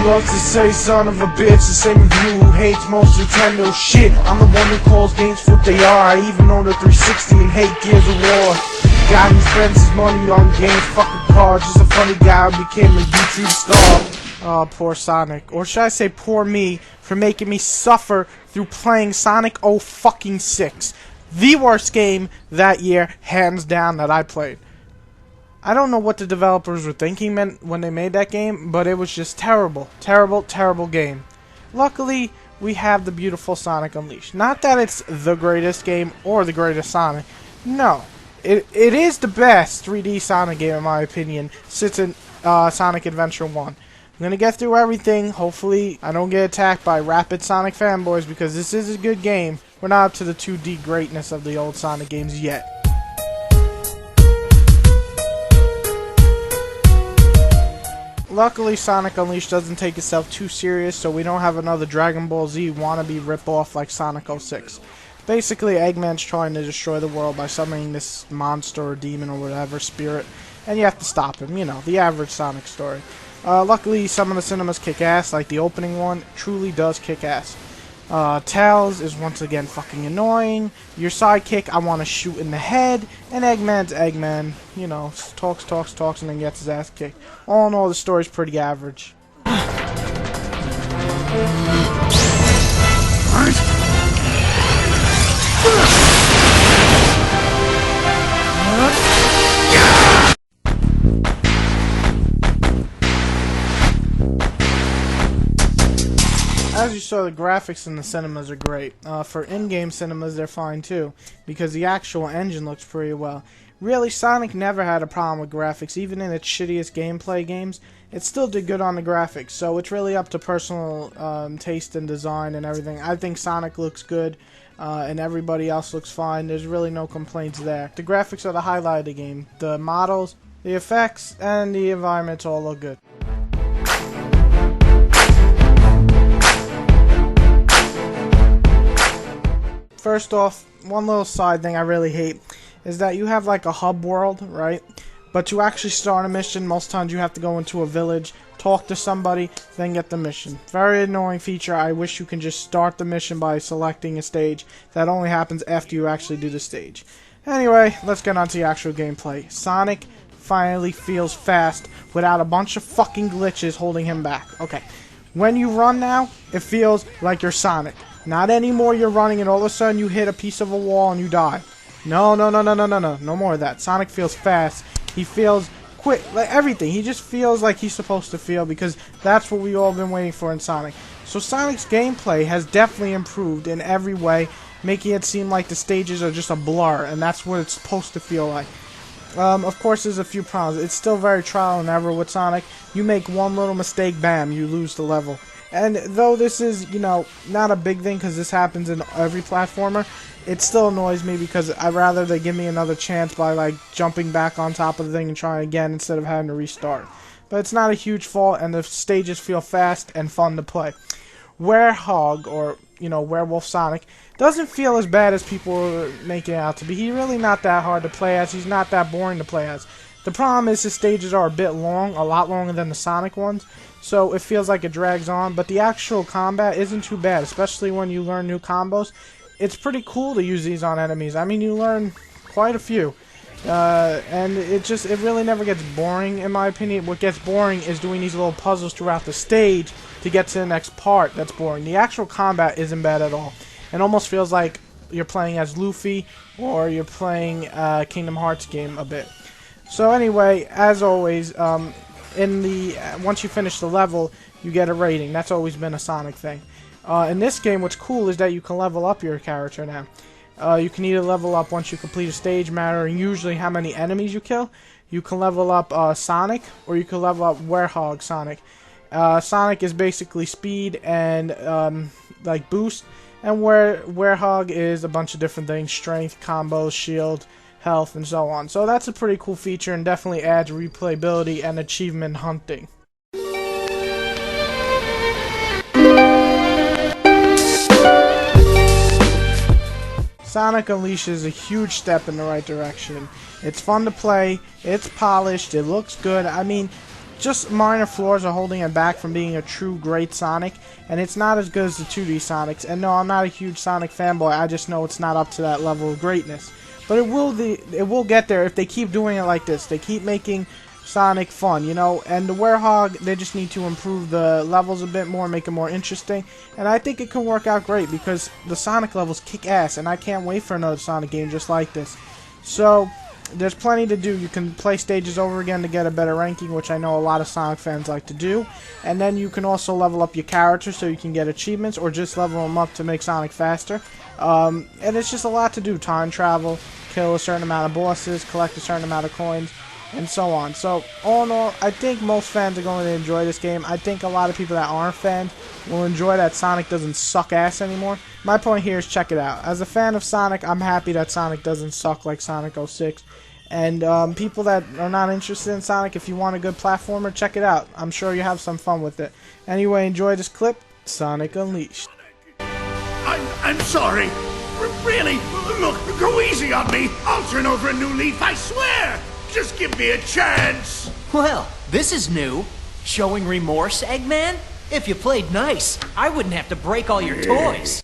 loves to say son of a bitch, the same as you who hates most Nintendo shit. I'm the one who calls games what they are. I even own a 360 and hate Gears of War. Guy who spends his money on games, fucking cards. Just a funny guy who became a YouTube star. Oh, poor Sonic. Or should I say poor me for making me suffer through playing Sonic 0-6. The worst game that year, hands down, that I played. I don't know what the developers were thinking when they made that game, but it was just terrible. Terrible, terrible game. Luckily, we have the beautiful Sonic Unleashed. Not that it's the greatest game or the greatest Sonic. No. It is the best 3D Sonic game, in my opinion, since Sonic Adventure 1. I'm going to get through everything. Hopefully, I don't get attacked by Rapid Sonic fanboys, because this is a good game. We're not up to the 2D greatness of the old Sonic games yet. Luckily, Sonic Unleashed doesn't take itself too serious, so we don't have another Dragon Ball Z wannabe ripoff like Sonic 06. Basically, Eggman's trying to destroy the world by summoning this monster or demon or whatever spirit, and you have to stop him, you know, the average Sonic story. Luckily, some of the cinemas kick ass, like the opening one truly does kick ass. Tails is once again fucking annoying. Your sidekick I want to shoot in the head. And Eggman's Eggman. You know, talks, and then gets his ass kicked. All in all, the story's pretty average. As you saw, the graphics in the cinemas are great. For in-game cinemas, they're fine too, because the actual engine looks pretty well. Really, Sonic never had a problem with graphics. Even in its shittiest gameplay games, it still did good on the graphics, so it's really up to personal taste and design and everything. I think Sonic looks good, and everybody else looks fine. There's really no complaints there. The graphics are the highlight of the game. The models, the effects, and the environments all look good. First off, one little side thing I really hate is that you have like a hub world, right? But to actually start a mission, most times you have to go into a village, talk to somebody, then get the mission. Very annoying feature. I wish you can just start the mission by selecting a stage. That only happens after you actually do the stage. Anyway, let's get on to the actual gameplay. Sonic finally feels fast without a bunch of fucking glitches holding him back. Okay, when you run now, it feels like you're Sonic. Not anymore you're running and all of a sudden you hit a piece of a wall and you die. No more of that. Sonic feels fast. He feels quick, like everything. He just feels like he's supposed to feel, because that's what we all been waiting for in Sonic. So Sonic's gameplay has definitely improved in every way, making it seem like the stages are just a blur, and that's what it's supposed to feel like. Of course, there's a few problems. It's still very trial and error with Sonic. You make one little mistake, bam, you lose the level. And though this is, you know, not a big thing because this happens in every platformer, it still annoys me because I'd rather they give me another chance by, like, jumping back on top of the thing and trying again instead of having to restart. But it's not a huge fault, and the stages feel fast and fun to play. Werehog, or, you know, Werewolf Sonic, doesn't feel as bad as people are making it out to be. He's really not that hard to play as. He's not that boring to play as. The problem is his stages are a bit long, a lot longer than the Sonic ones, so it feels like it drags on, but the actual combat isn't too bad, especially when you learn new combos. It's pretty cool to use these on enemies. I mean, you learn quite a few, and it really never gets boring, in my opinion. What gets boring is doing these little puzzles throughout the stage to get to the next part. That's boring. The actual combat isn't bad at all. It almost feels like you're playing as Luffy, or you're playing a Kingdom Hearts game a bit. So anyway, as always, once you finish the level, you get a rating. That's always been a Sonic thing. In this game, what's cool is that you can level up your character now. You can either level up once you complete a stage, mattering usually how many enemies you kill. You can level up Sonic, or you can level up Werehog Sonic. Sonic is basically speed and like boost, and Werehog is a bunch of different things: strength, combos, shield, health, and so on. So that's a pretty cool feature and definitely adds replayability and achievement hunting. Sonic Unleashed is a huge step in the right direction. It's fun to play, it's polished, it looks good. I mean, just minor flaws are holding it back from being a true great Sonic, and it's not as good as the 2D Sonics. And no, I'm not a huge Sonic fanboy, I just know it's not up to that level of greatness. But it will get there if they keep doing it like this. They keep making Sonic fun, you know, and the Werehog, they just need to improve the levels a bit more, make it more interesting, and I think it can work out great because the Sonic levels kick ass, and I can't wait for another Sonic game just like this. So, there's plenty to do. You can play stages over again to get a better ranking, which I know a lot of Sonic fans like to do, and then you can also level up your character so you can get achievements, or just level them up to make Sonic faster, and it's just a lot to do. Time travel, kill a certain amount of bosses, collect a certain amount of coins, and so on. So, all in all, I think most fans are going to enjoy this game. I think a lot of people that aren't fans will enjoy that Sonic doesn't suck ass anymore. My point here is check it out. As a fan of Sonic, I'm happy that Sonic doesn't suck like Sonic 06. And people that are not interested in Sonic, if you want a good platformer, check it out. I'm sure you have some fun with it. Anyway, enjoy this clip. Sonic Unleashed. I'm sorry. Really, look, go easy on me. I'll turn over a new leaf, I swear. Just give me a chance! Well, this is new. Showing remorse, Eggman? If you played nice, I wouldn't have to break all your toys.